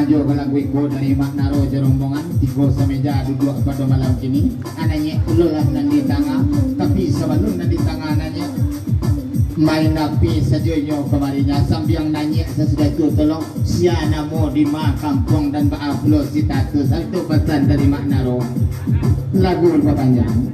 maju ke lagu iko dari Mak Naro jerombongan tiga semeja duduk pada malam kini anaknya ulah nan di tengah tapi sebelum nan di tengah anaknya main api sejauhnya kemarinya sambil nanya sesudah itu tolong siana mau di kampung dan upload status itu pesan dari Mak Naro lagu berpanjang.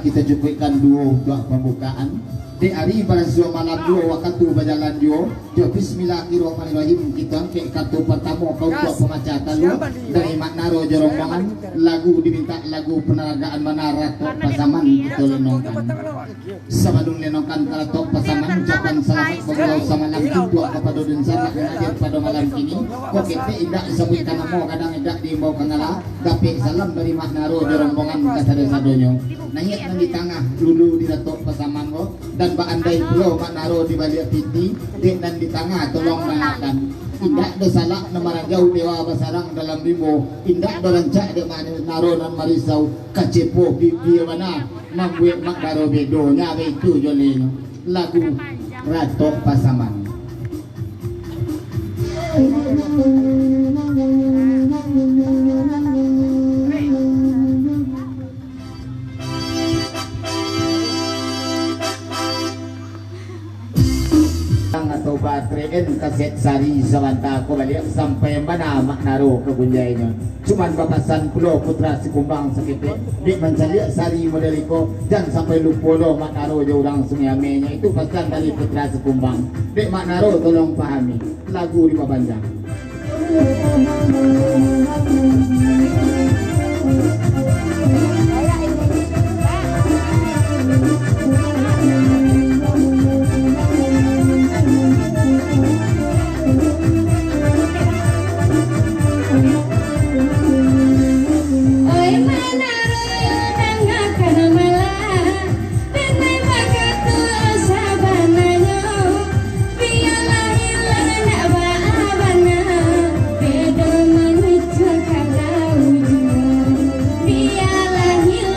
Kita cukupikan dua pembukaan di hari pada malam dua waktu berjalan dua bismillahirrahmanirrahim kita ke kartu pertama kau buat pemacatan lu dari Mak Naro jerombongan lagu diminta lagu penerangan menara tok pasaman kita lenongkan sebelum lenongkan kalau tok pasaman ucapan selamat bergaul sama malam itu kepada dunsan yang hadir pada malam ini kok kita indah sebutkan nama kadang indah diimbau kangala tapi salam dari Mak Naro jerombongan kasada-sadonyo nanyet nang di tengah dulu di tok pasaman kok dan Pak Andai pulau Mak Naro di balik piti dan di tengah tolong mengakan indah ada salah nama jauh dewa basarang dalam bimbo indah ada rancak de Mak Naro dan Marisau kacepo bibi mana mambuet Mak Naro bedonya itu joleno lagu Ratok Pasaman. Atau baterai kaset sari samanta aku balik sampai mana Mak Naro ke Bunjainya cuman bapasan pulau putra si kumbang sekitik di mencari sari modeliko dan sampai lupa lo Mak Naro jauh langsung yamenya itu pesan dari putra si kumbang di Mak Naro tolong pahami lagu Lima Banjang. Biarlah hilang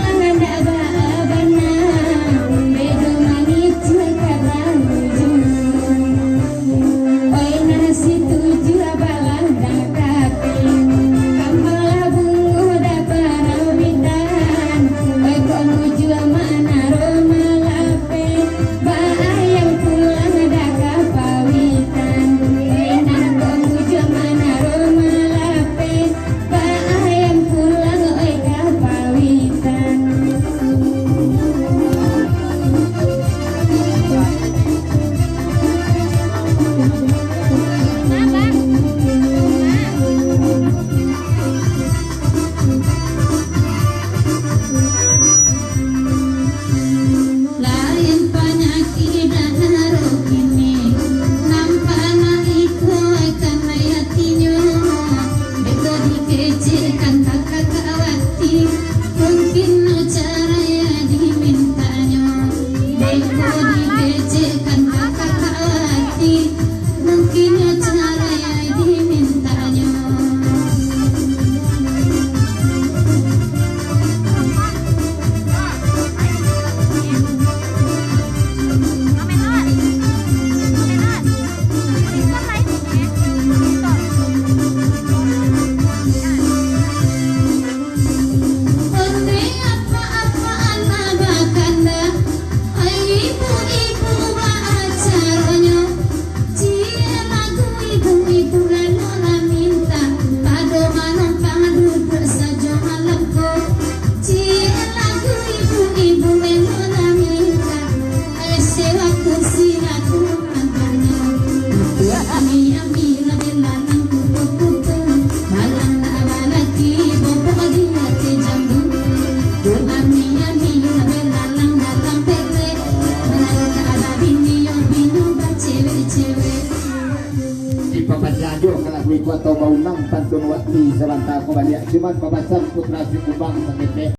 Di papasyado ka lagu ko to maunang pantun wakti sebentar ko balik cuman papasan putra si kubang sa